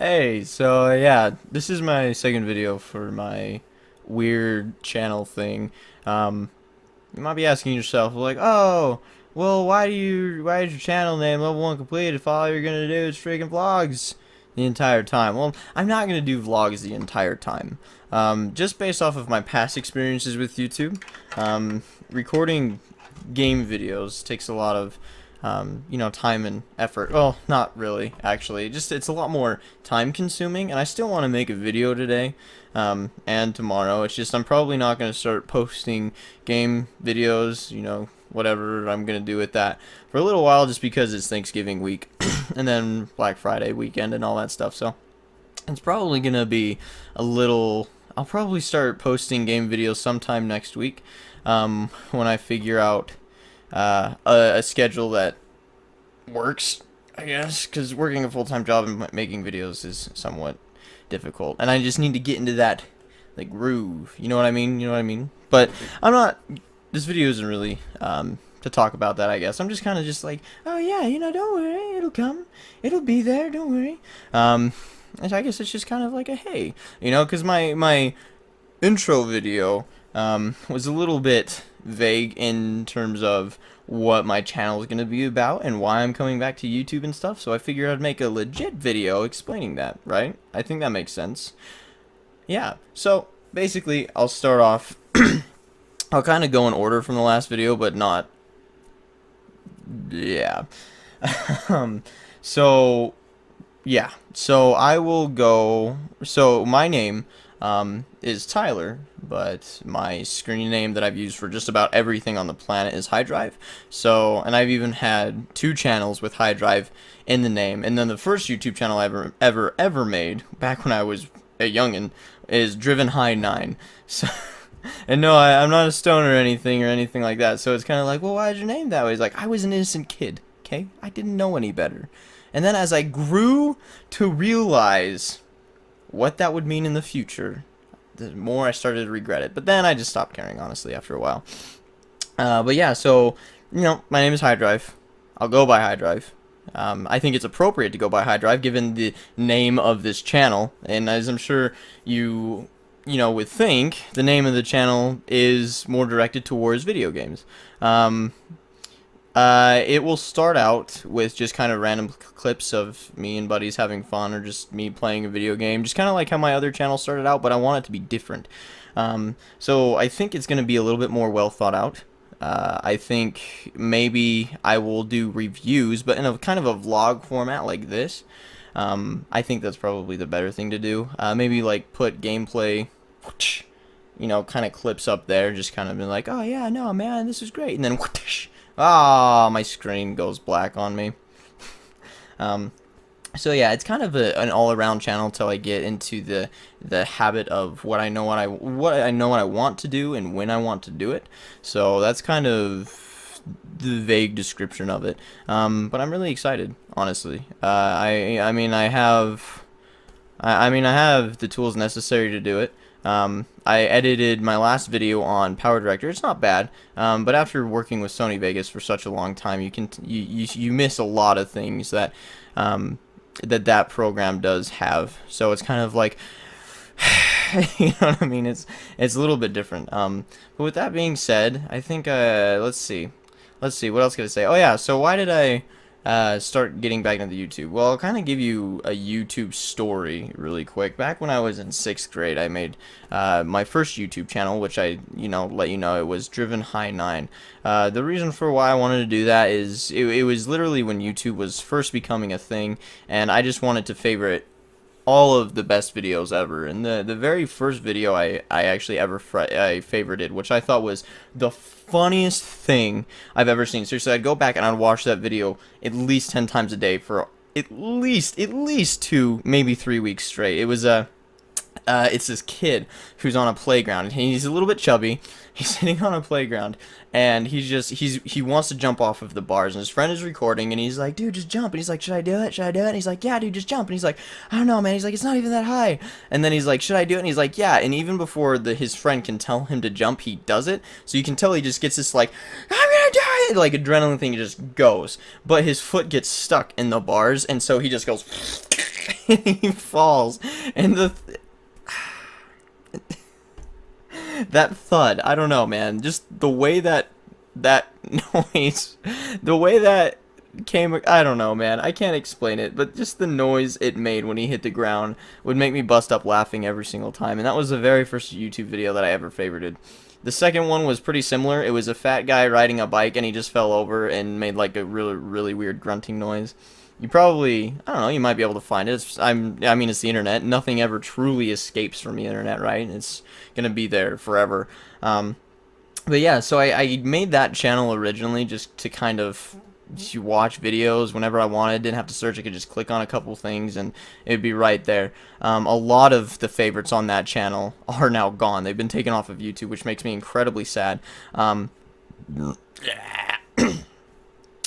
Hey, so yeah, this is my second video for my weird channel thing. You might be asking yourself, like, oh, well, why is your channel name Level 1 Complete if all you're gonna do is freaking vlogs the entire time? Well, I'm not gonna do vlogs the entire time. Just based off of my past experiences with YouTube, recording game videos takes a lot of time and effort. Well, not really, actually. Just it's a lot more time consuming, and I still want to make a video today, and tomorrow. It's just I'm probably not going to start posting game videos, whatever I'm going to do with that for a little while, just because it's Thanksgiving week, and then Black Friday weekend and all that stuff. So it's probably going to be a little. I'll probably start posting game videos sometime next week, when I figure out a schedule that works, I guess, because working a full-time job and making videos is somewhat difficult, and I just need to get into that like groove. You know what I mean? You know what I mean? But I'm not. This video isn't really to talk about that. I guess I'm just kind of just like, oh yeah, don't worry, it'll come, it'll be there. Don't worry. And I guess it's just kind of like a hey, because my intro video was a little bit vague in terms of what my channel is going to be about and why I'm coming back to YouTube and stuff, so I figured I'd make a legit video explaining that, right? I think that makes sense. Yeah, so basically I'll start off, I'll kind of go in order from the last video, but not, yeah. So, yeah, so I will go, so my name is Tyler, but my screen name that I've used for just about everything on the planet is High Drive. So, and I've even had 2 channels with High Drive in the name. And then the first YouTube channel I ever made, back when I was a youngin', is Driven High 9. So, and no, I'm not a stoner or anything like that. So it's kind of like, well, why is your name that way? It's like, I was an innocent kid, okay? I didn't know any better. And then as I grew to realize what that would mean in the future, the more I started to regret it. But then I just stopped caring, honestly, after a while. But yeah, so, my name is High Drive. I'll go by High Drive. I think it's appropriate to go by High Drive given the name of this channel. And as I'm sure you would think, the name of the channel is more directed towards video games. It will start out with just kind of random clips of me and buddies having fun, or just me playing a video game, just kind of like how my other channel started out, but I want it to be different. So I think it's going to be a little bit more well thought out. I think maybe I will do reviews, but in a kind of a vlog format like this. I think that's probably the better thing to do. Maybe like put gameplay, kind of clips up there, just kind of be like, oh yeah, no man, this is great, and then ah, my screen goes black on me. So yeah, it's kind of an all-around channel until I get into the habit of what I want to do and when I want to do it. So that's kind of the vague description of it. But I'm really excited, honestly. I mean I have the tools necessary to do it. I edited my last video on Power Director. It's not bad, but after working with Sony Vegas for such a long time, you miss a lot of things that that program does have. So it's kind of like, you know what I mean? It's a little bit different. But with that being said, I think let's see, what else can I say? Oh yeah, so why did I start getting back into YouTube? Well, I'll kind of give you a YouTube story really quick. Back when I was in 6th grade, I made my first YouTube channel, which I, let you know, it was Driven High 9. The reason for why I wanted to do that is it was literally when YouTube was first becoming a thing, and I just wanted to favorite all of the best videos ever. And the very first video I actually ever favorited, which I thought was the funniest thing I've ever seen. Seriously, I'd go back and I'd watch that video at least 10 times a day for at least 2, maybe 3 weeks straight. It was it's this kid who's on a playground, and he's a little bit chubby. He's sitting on a playground, and he wants to jump off of the bars, and his friend is recording, and he's like, dude, just jump. And he's like, should I do it? Should I do it? And he's like, yeah, dude, just jump. And he's like, I don't know, man. He's like, it's not even that high. And then he's like, should I do it? And he's like, yeah. And even before his friend can tell him to jump, he does it. So you can tell he just gets this like, I'm gonna die, like adrenaline thing, just goes. But his foot gets stuck in the bars, and so he just goes he falls, and that thud, I don't know, man. Just the way that noise, the way that came, I don't know, man. I can't explain it, but just the noise it made when he hit the ground would make me bust up laughing every single time. And that was the very first YouTube video that I ever favorited. The second one was pretty similar. It was a fat guy riding a bike and he just fell over and made like a really weird grunting noise. You probably, I don't know, you might be able to find it. I mean, it's the internet. Nothing ever truly escapes from the internet, right? It's gonna be there forever. But yeah, so I made that channel originally just to kind of watch videos whenever I wanted. Didn't have to search. I could just click on a couple things and it'd be right there. A lot of the favorites on that channel are now gone. They've been taken off of YouTube, which makes me incredibly sad.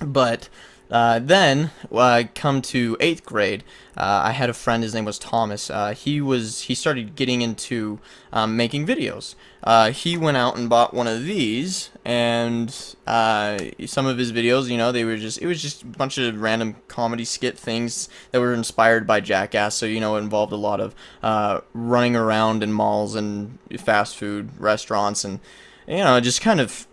But then come to 8th grade, I had a friend. His name was Thomas. He started getting into making videos. He went out and bought one of these, and some of his videos, you know, it was just a bunch of random comedy skit things that were inspired by Jackass. So, you know, it involved a lot of running around in malls and fast food restaurants, and you know, just kind of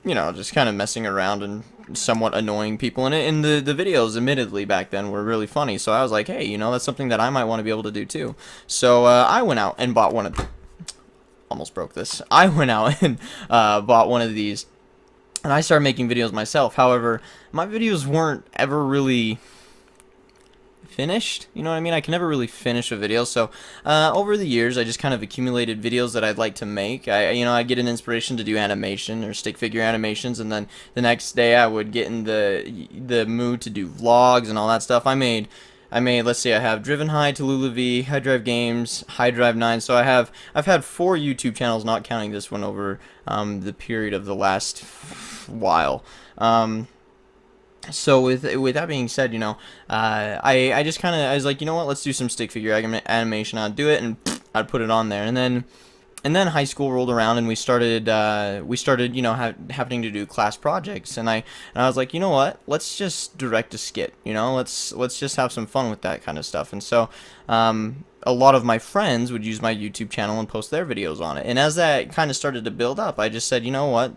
messing around and somewhat annoying people in it. And the videos, admittedly, back then were really funny. So I was like, hey, you know, that's something that I might want to be able to do too. So I went out and bought one of. Almost broke this. I went out and bought one of these, and I started making videos myself. However, my videos weren't ever really finished. You know what I mean? I can never really finish a video. So over the years, I just kind of accumulated videos that I'd like to make. I'd get an inspiration to do animation or stick figure animations, and then the next day I would get in the mood to do vlogs and all that stuff. I made, let's see, I have Driven High, Tallulah V, High Drive Games, High Drive 9. So I've had 4 YouTube channels, not counting this one, over the period of the last while. So with that being said, you know, I just kind of, I was like, you know what, let's do some stick figure animation. I'd do it and I'd put it on there, and then high school rolled around and we started you know, having to do class projects, and I was like, you know what, let's just direct a skit, you know, let's just have some fun with that kind of stuff. And so a lot of my friends would use my YouTube channel and post their videos on it, and as that kind of started to build up, I just said, you know what,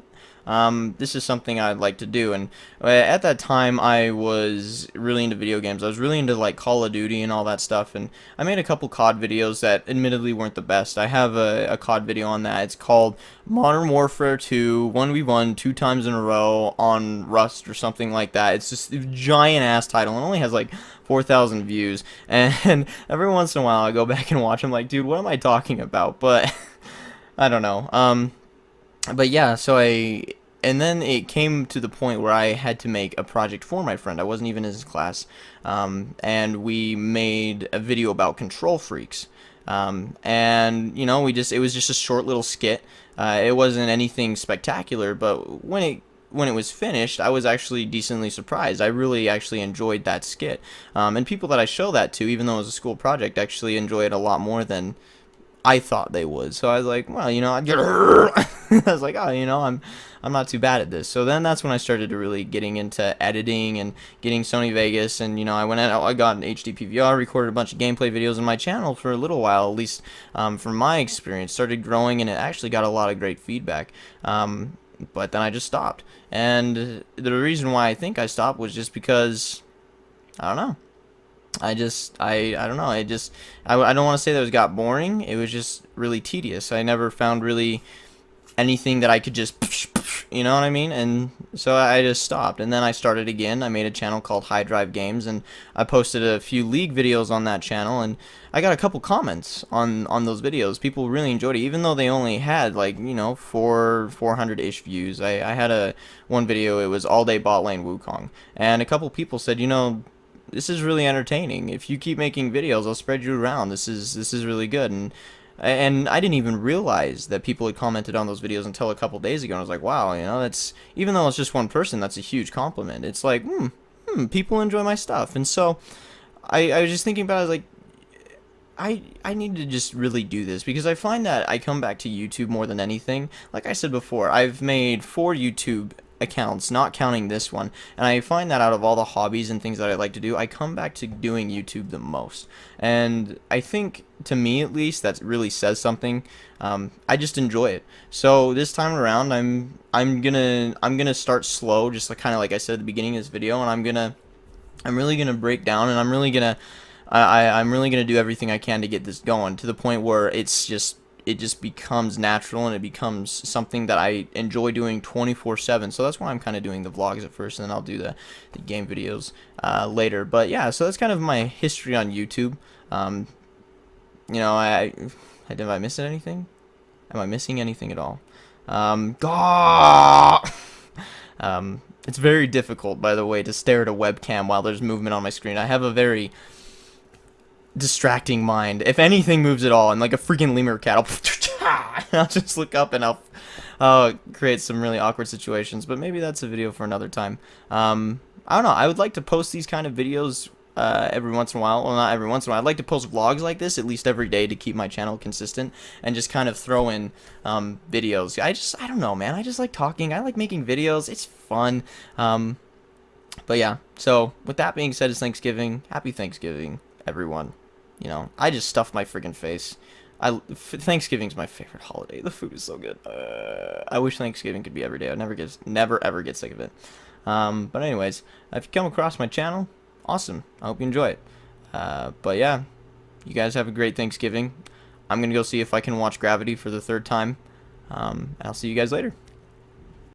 this is something I'd like to do. And at that time I was really into video games. I was really into like Call of Duty and all that stuff, and I made a couple COD videos that admittedly weren't the best. I have a COD video on that. It's called Modern Warfare 2 1v1 2 times in a row on Rust or something like that. It's just a giant ass title. It only has like 4,000 views, and every once in a while I go back and watch. I'm like, dude, what am I talking about? But I don't know. But yeah, and then it came to the point where I had to make a project for my friend. I wasn't even in his class, and we made a video about control freaks. And you know, it was just a short little skit. It wasn't anything spectacular, but when it was finished, I was actually decently surprised. I really actually enjoyed that skit, and people that I show that to, even though it was a school project, actually enjoy it a lot more than I thought they would. So I was like, well, you know, I was like, oh, you know, I'm not too bad at this. So then that's when I started to really getting into editing and getting Sony Vegas, and you know, I got an HD PVR, recorded a bunch of gameplay videos, and my channel for a little while, at least from my experience, started growing, and it actually got a lot of great feedback. But then I just stopped, and the reason why I think I stopped was just because, I don't know. I don't know. I don't want to say that it got boring. It was just really tedious. I never found really anything that I could just, you know what I mean? And so I just stopped. And then I started again. I made a channel called High Drive Games, and I posted a few League videos on that channel, and I got a couple comments on those videos. People really enjoyed it, even though they only had like, you know, 400-ish views. I had one video. It was All Day Bot Lane Wukong, and a couple people said, you know, this is really entertaining. If you keep making videos, I'll spread you around. This is really good. And I didn't even realize that people had commented on those videos until a couple days ago. And I was like, wow, you know, that's, even though it's just one person, that's a huge compliment. It's like, people enjoy my stuff. And so I was just thinking about it. I was like, I need to just really do this, because I find that I come back to YouTube more than anything. Like I said before, I've made 4 YouTube accounts, not counting this one. And I find that out of all the hobbies and things that I like to do, I come back to doing YouTube the most. And I think, to me at least, that really says something. I just enjoy it. So this time around, I'm gonna start slow, just like kind of like I said at the beginning of this video, and I'm really gonna break down, and I'm really gonna do everything I can to get this going to the point where it just becomes natural, and it becomes something that I enjoy doing 24/7. So that's why I'm kind of doing the vlogs at first, and then I'll do the game videos later. But yeah, so that's kind of my history on YouTube. You know, did I miss anything? Am I missing anything at all? It's very difficult, by the way, to stare at a webcam while there's movement on my screen. I have a very distracting mind. If anything moves at all, and like a freaking lemur cat, I'll just look up and I'll create some really awkward situations. But maybe that's a video for another time. I don't know. I would like to post these kind of videos every once in a while. Well, not every once in a while. I'd like to post vlogs like this at least every day to keep my channel consistent, and just kind of throw in videos. I don't know, man. I just like talking. I like making videos. It's fun. But yeah. So with that being said, it's Thanksgiving. Happy Thanksgiving, everyone. You know, I just stuffed my friggin' face. Thanksgiving's my favorite holiday. The food is so good. I wish Thanksgiving could be every day. I'd never ever get sick of it. But anyways, if you come across my channel, awesome. I hope you enjoy it. But yeah, you guys have a great Thanksgiving. I'm gonna go see if I can watch Gravity for the 3rd time. I'll see you guys later.